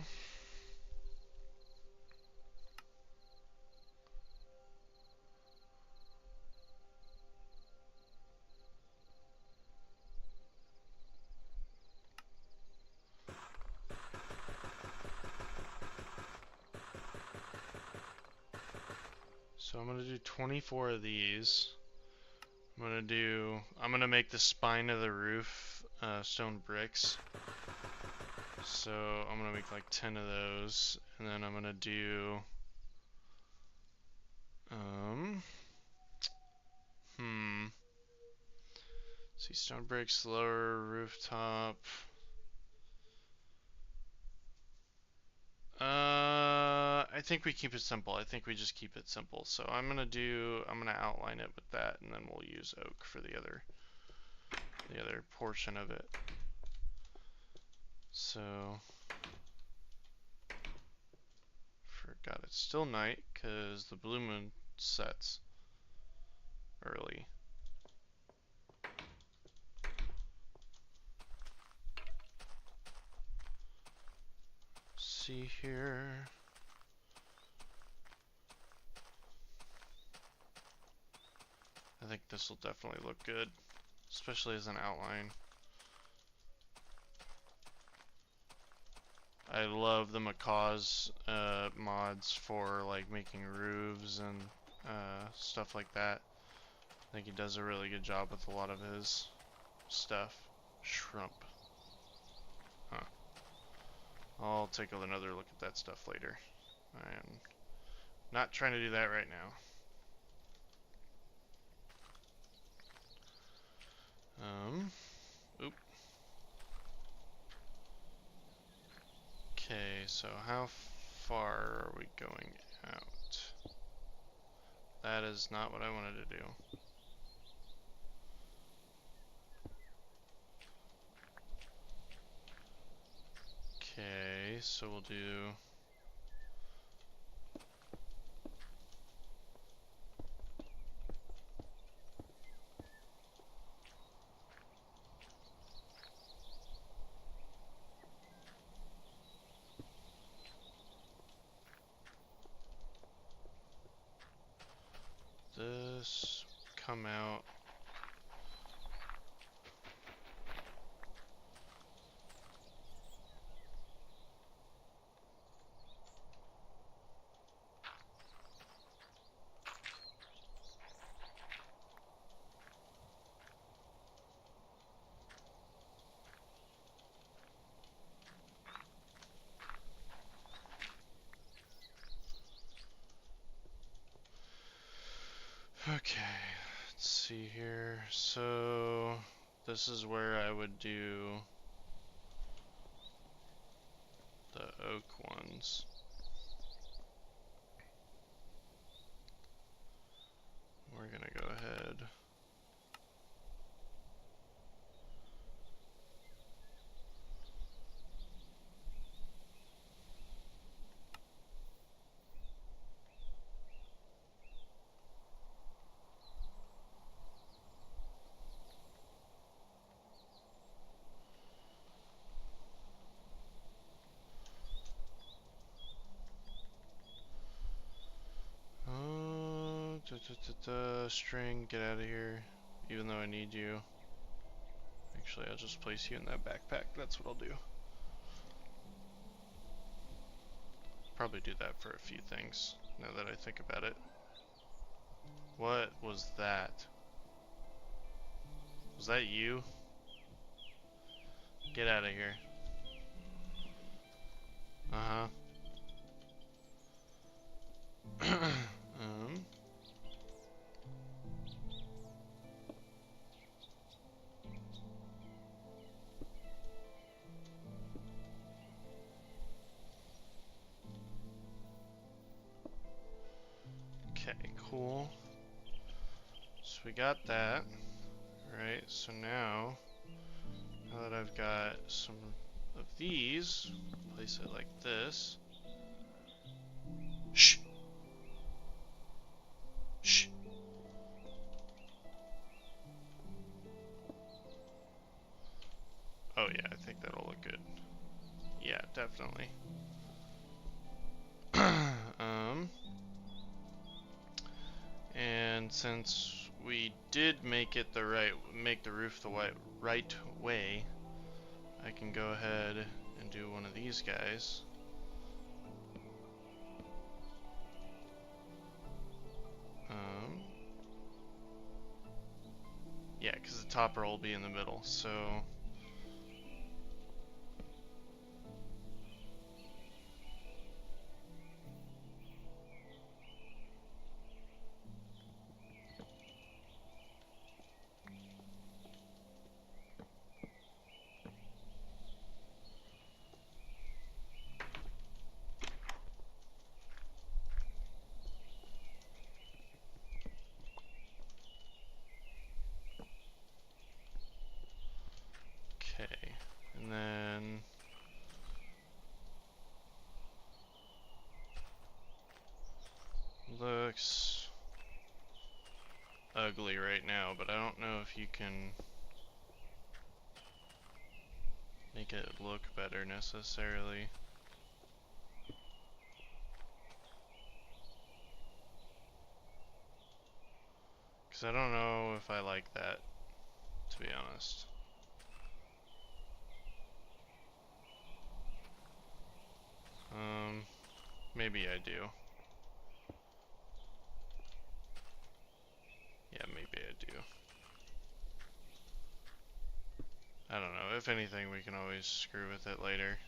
So I'm gonna do 24 of these. I'm gonna make the spine of the roof stone bricks. So I'm gonna make like 10 of those, and then I'm gonna do see, stone bricks, lower rooftop. I think we keep it simple. I think we just keep it simple. So I'm gonna outline it with that, and then we'll use oak for the other portion of it. So, forgot it's still night because the blue moon sets early. See here. I think this will definitely look good, especially as an outline. I love the Macaw's mods for like making roofs and stuff like that. I think he does a really good job with a lot of his stuff. Shrump. Huh. I'll take another look at that stuff later. I am not trying to do that right now. Oop. Okay, so how far are we going out? That is not what I wanted to do. Okay, so we'll do this, come out. Okay, let's see here. So this is where I would do the oak ones. We're gonna go ahead. String, get out of here. Even though I need you. Actually, I'll just place you in that backpack. That's what I'll do. Probably do that for a few things, now that I think about it. What was that? Was that you? Get out of here. Uh-huh. Okay, cool. So we got that. Alright, so now that I've got some of these, place it like this. Shh! Shh! Oh yeah, I think that'll look good. Yeah, definitely. And since we did make the roof the right way, I can go ahead and do one of these guys. topper will be in the middle, so okay. And then looks ugly right now, but I don't know if you can make it look better necessarily. Because I don't know if I like that, to be honest. Maybe I do. Yeah, maybe I do. I don't know. If anything, we can always screw with it later.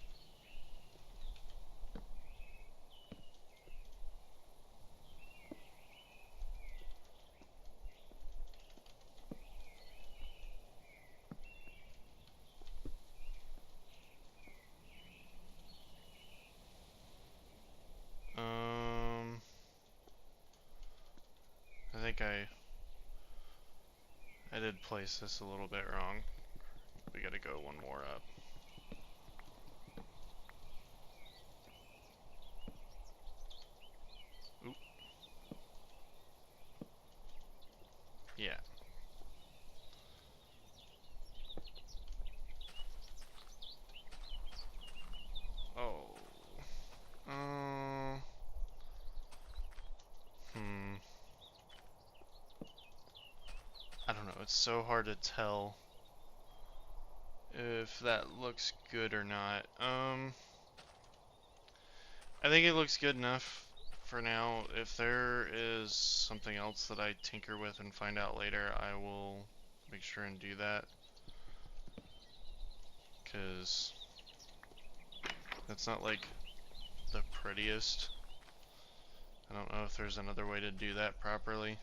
I think I did place this a little bit wrong. We gotta go one more up. Oop. Yeah. Oh. I don't know. It's so hard to tell if that looks good or not. I think it looks good enough for now. If there is something else that I tinker with and find out later, I will make sure and do that. Because that's not like the prettiest. I don't know if there's another way to do that properly.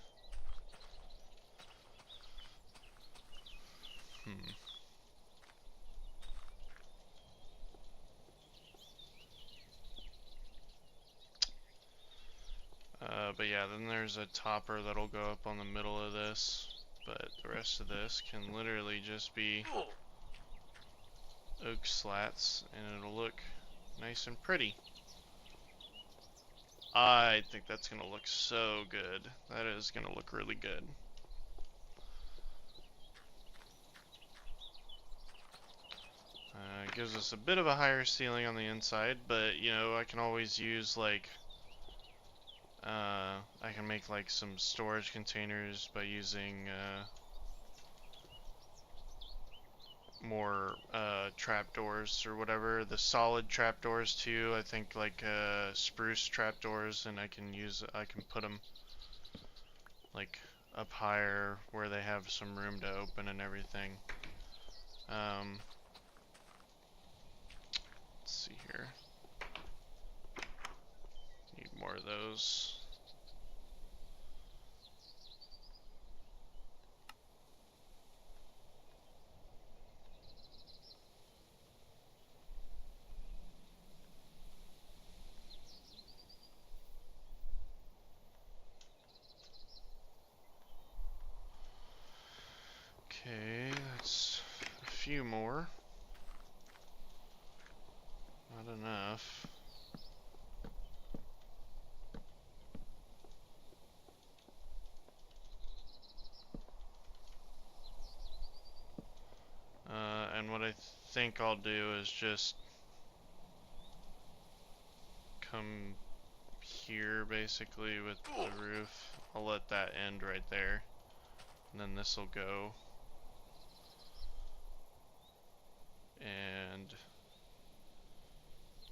But yeah, then there's a topper that'll go up on the middle of this, but the rest of this can literally just be oak slats, and it'll look nice and pretty. I think that's gonna look so good. That is gonna look really good. It gives us a bit of a higher ceiling on the inside, but you know, I can always use like I can make like some storage containers by using more trapdoors or whatever. The solid trapdoors too. I think like spruce trapdoors, and I can put them like up higher where they have some room to open and everything. Let's see here. Need more of those. Okay, that's a few more. Not enough. And what I think I'll do is just come here basically with the roof. I'll let that end right there, and then this will go, and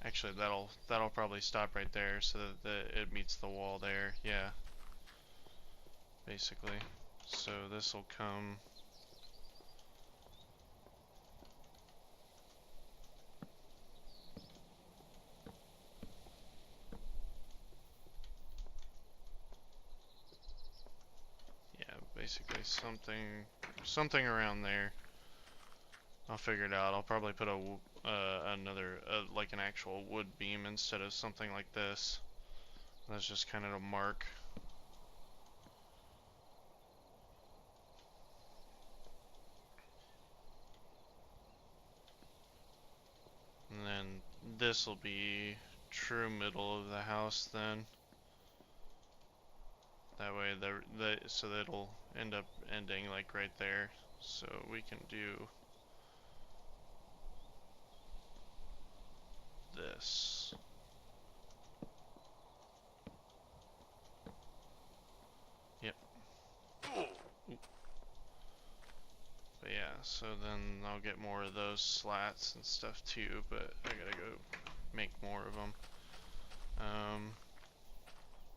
actually that'll probably stop right there so that it meets the wall there. Yeah, basically. So this will come basically something around there. I'll figure it out. I'll probably put another like an actual wood beam instead of something like this. That's just kind of a mark. And then this will be true middle of the house then. That way so that it'll end up ending like right there. So we can do this. Yep. But yeah, so then I'll get more of those slats and stuff too, but I gotta go make more of them.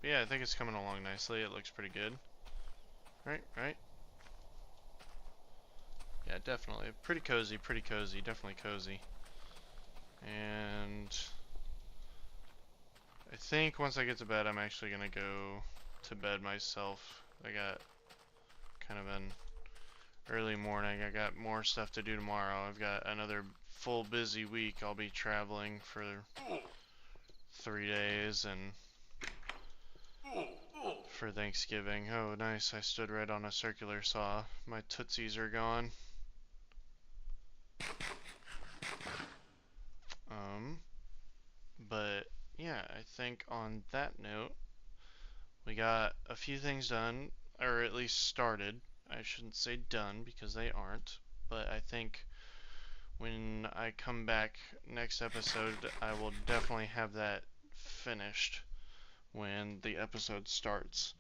But yeah, I think it's coming along nicely. It looks pretty good. Right? Yeah, definitely. Pretty cozy, definitely cozy. And I think once I get to bed, I'm actually gonna go to bed myself. I got kind of an early morning. I got more stuff to do tomorrow. I've got another full busy week. I'll be traveling for 3 days and for Thanksgiving. Oh, nice. I stood right on a circular saw. My tootsies are gone. But yeah, I think on that note, we got a few things done, or at least started. I shouldn't say done because they aren't, but I think when I come back next episode, I will definitely have that finished when the episode starts.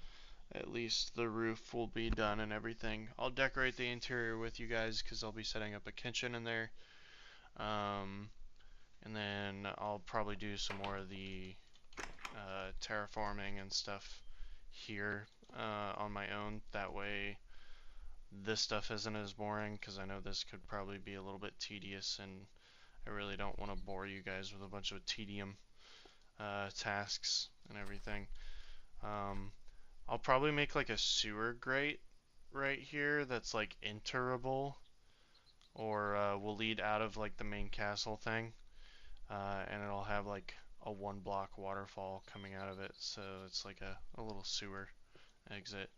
At least the roof will be done and everything. I'll decorate the interior with you guys because I'll be setting up a kitchen in there. And then I'll probably do some more of the terraforming and stuff here on my own. That way this stuff isn't as boring because I know this could probably be a little bit tedious and I really don't want to bore you guys with a bunch of tedium tasks and everything. I'll probably make like a sewer grate right here that's like enterable or will lead out of like the main castle thing. And it'll have like a 1 block waterfall coming out of it, so it's like a little sewer exit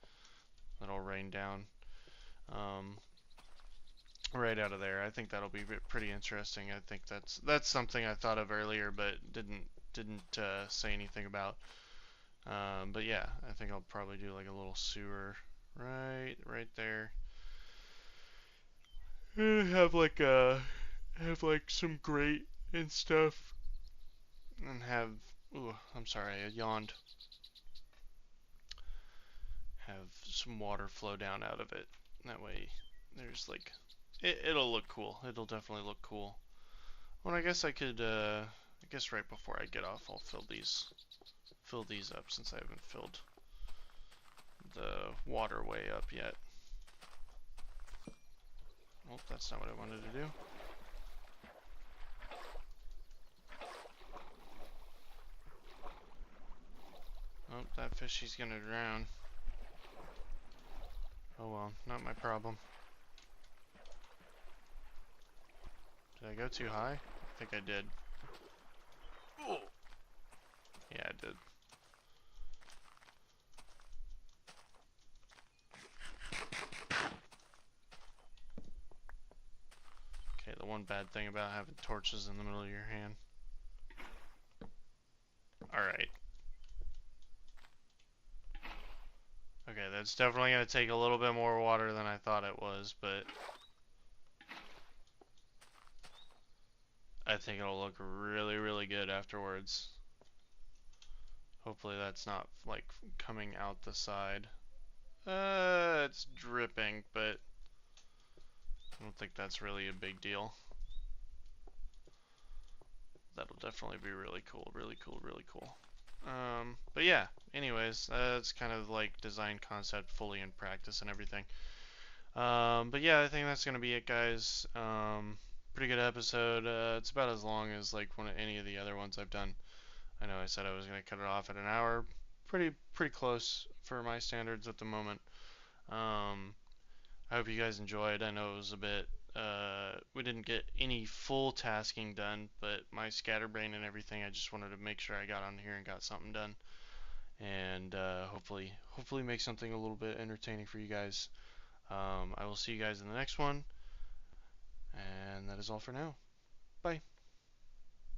that'll rain down right out of there. I think that'll be pretty interesting. I think that's something I thought of earlier but didn't say anything about. But yeah, I think I'll probably do like a little sewer right there. Have like some grate and stuff, and have, ooh, I'm sorry, I yawned. Have some water flow down out of it. That way, there's like, it'll look cool. It'll definitely look cool. Well, I guess I could, I guess right before I get off, I'll fill these up since I haven't filled the waterway up yet. Oh, that's not what I wanted to do. Oh, that fishy's gonna drown. Oh well, not my problem. Did I go too high? I think I did. Yeah, I did. Okay, the one bad thing about having torches in the middle of your hand. Alright. Okay, that's definitely going to take a little bit more water than I thought it was, but I think it'll look really, really good afterwards. Hopefully that's not, like, coming out the side. It's dripping, but I don't think that's really a big deal. That'll definitely be really cool, really cool, really cool. But yeah, anyways, that's kind of like design concept fully in practice and everything. But yeah, I think that's gonna be it, guys. Pretty good episode. It's about as long as like any of the other ones I've done. I know I said I was gonna cut it off at an hour. Pretty close for my standards at the moment. I hope you guys enjoyed. I know it was a bit, we didn't get any full tasking done, but my scatterbrain and everything, I just wanted to make sure I got on here and got something done. And hopefully make something a little bit entertaining for you guys. I will see you guys in the next one. And that is all for now. Bye.